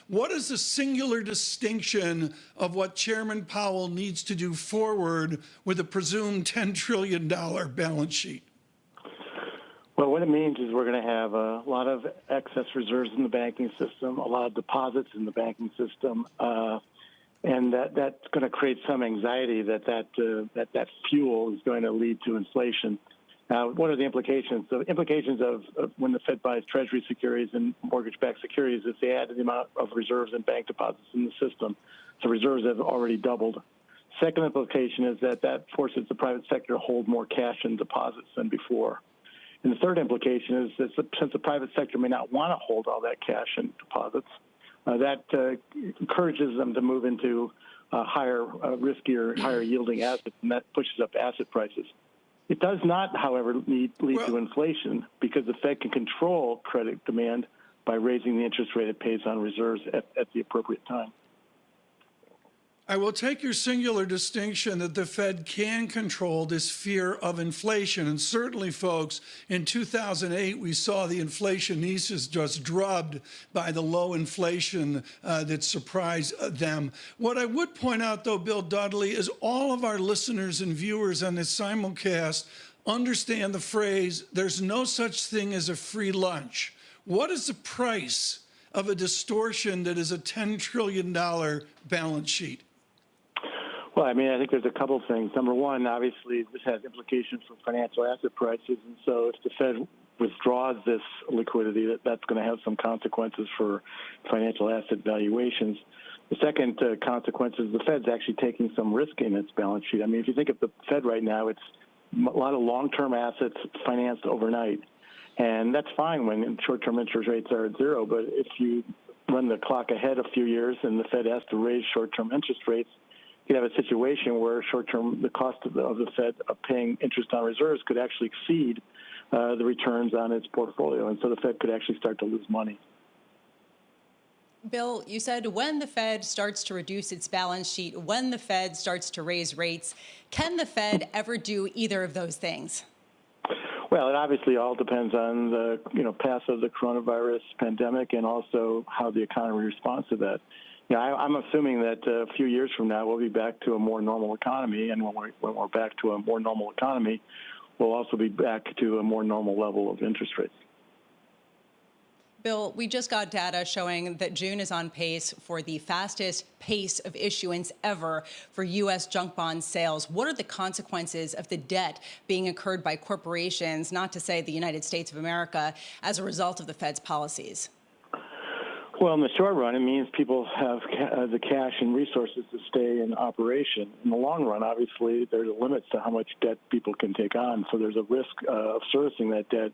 What is the singular distinction of what Chairman Powell needs to do forward with a presumed $10 trillion balance sheet? Well, what it means is we're going to have a lot of excess reserves in the banking system, a lot of deposits in the banking system, and that's going to create some anxiety that fuel is going to lead to inflation. What are the implications? The implications of when the Fed buys Treasury securities and mortgage-backed securities is they add the amount of reserves and bank deposits in the system. So reserves have already doubled. Second implication is that forces the private sector to hold more cash and deposits than before. And the third implication is that since the private sector may not want to hold all that cash and deposits, that encourages them to move into higher, riskier, higher yielding assets, and that pushes up asset prices. It does not, however, lead to inflation because the Fed can control credit demand by raising the interest rate it pays on reserves at the appropriate time. I will take your singular distinction that the Fed can control this fear of inflation. And certainly, folks, in 2008, we saw the inflationistas just drubbed by the low inflation that surprised them. What I would point out, though, Bill Dudley, is all of our listeners and viewers on this simulcast understand the phrase, there's no such thing as a free lunch. What is the price of a distortion that is a $10 trillion balance sheet? Well, I mean, I think there's a couple things. Number one, obviously, this has implications for financial asset prices. And so if the Fed withdraws this liquidity, that's going to have some consequences for financial asset valuations. The second consequence is the Fed's actually taking some risk in its balance sheet. I mean, if you think of the Fed right now, it's a lot of long-term assets financed overnight. And that's fine when short-term interest rates are at zero. But if you run the clock ahead a few years and the Fed has to raise short-term interest rates, you have a situation where short-term, the cost of the Fed of paying interest on reserves could actually exceed the returns on its portfolio. And so the Fed could actually start to lose money. Bill, you said when the Fed starts to reduce its balance sheet, when the Fed starts to raise rates, can the Fed ever do either of those things? Well, it obviously all depends on the path of the coronavirus pandemic and also how the economy responds to that. I'm assuming that a few years from now we'll be back to a more normal economy, and when we're back to a more normal economy, we'll also be back to a more normal level of interest rates. Bill, we just got data showing that June is on pace for the fastest pace of issuance ever for U.S. junk bond sales. What are the consequences of the debt being incurred by corporations, not to say the United States of America, as a result of the Fed's policies? Well, in the short run, it means people have the cash and resources to stay in operation. In the long run, obviously, there's limits to how much debt people can take on. So there's a risk of servicing that debt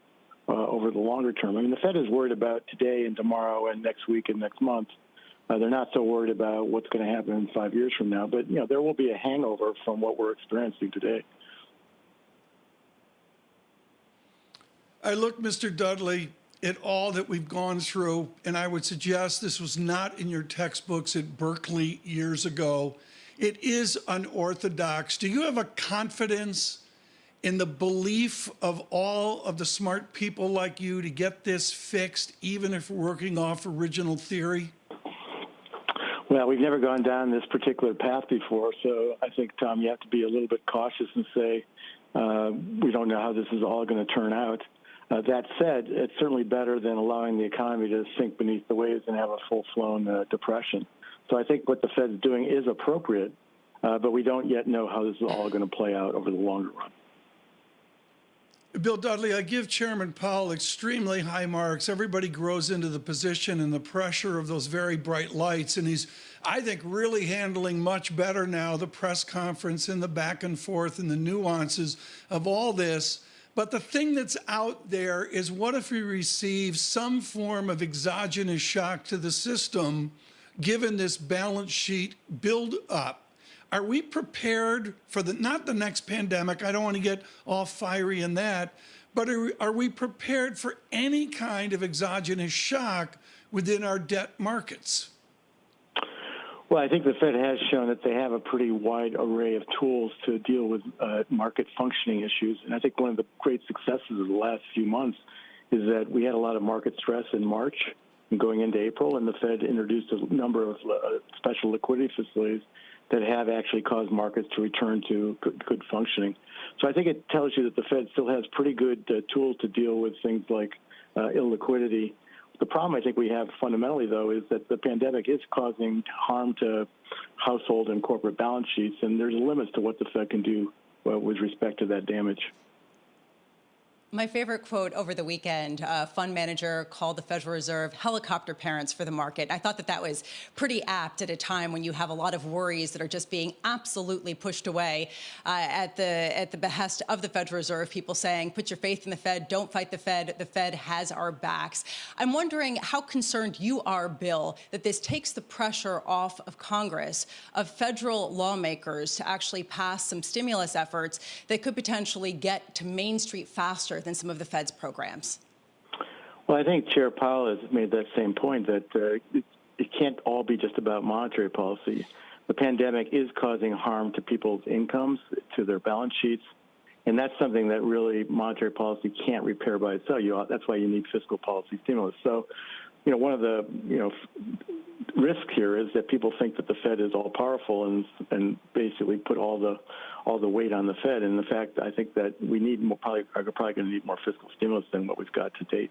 over the longer term. I mean, the Fed is worried about today and tomorrow and next week and next month. They're not so worried about what's going to happen 5 years from now. But, there will be a hangover from what we're experiencing today. I look, Mr. Dudley, at all that we've gone through, and I would suggest this was not in your textbooks at Berkeley years ago. It is unorthodox. Do you have a confidence in the belief of all of the smart people like you to get this fixed, even if we're working off original theory? Well, we've never gone down this particular path before, so I think, Tom, you have to be a little bit cautious and say we don't know how this is all going to turn out. That said, it's certainly better than allowing the economy to sink beneath the waves and have a full-blown depression. So I think what the Fed's doing is appropriate, but we don't yet know how this is all going to play out over the longer run. Bill Dudley, I give Chairman Powell extremely high marks. Everybody grows into the position and the pressure of those very bright lights, and he's, I think, really handling much better now the press conference and the back and forth and the nuances of all this. But the thing that's out there is, what if we receive some form of exogenous shock to the system, given this balance sheet build up? Are we prepared for not the next pandemic? I don't want to get all fiery in that, but are we prepared for any kind of exogenous shock within our debt markets? Well, I think the Fed has shown that they have a pretty wide array of tools to deal with market functioning issues. And I think one of the great successes of the last few months is that we had a lot of market stress in March. going into April, and the Fed introduced a number of special liquidity facilities that have actually caused markets to return to good functioning. So I think it tells you that the Fed still has pretty good tools to deal with things like illiquidity. The problem I think we have fundamentally, though, is that the pandemic is causing harm to household and corporate balance sheets, and there's limits to what the Fed can do with respect to that damage. My favorite quote over the weekend, a fund manager called the Federal Reserve helicopter parents for the market. I thought that was pretty apt at a time when you have a lot of worries that are just being absolutely pushed away at the behest of the Federal Reserve. People saying, put your faith in the Fed, don't fight the Fed has our backs. I'm wondering how concerned you are, Bill, that this takes the pressure off of Congress, of federal lawmakers to actually pass some stimulus efforts that could potentially get to Main Street faster than some of the Fed's programs. Well, I think Chair Powell has made that same point, that it can't all be just about monetary policy. The pandemic is causing harm to people's incomes, to their balance sheets, and that's something that really monetary policy can't repair by itself. That's why you need fiscal policy stimulus. So, one of the risks here is that people think that the Fed is all powerful and basically put all the weight on the Fed. And in fact, I think that we need are probably going to need more fiscal stimulus than what we've got to date.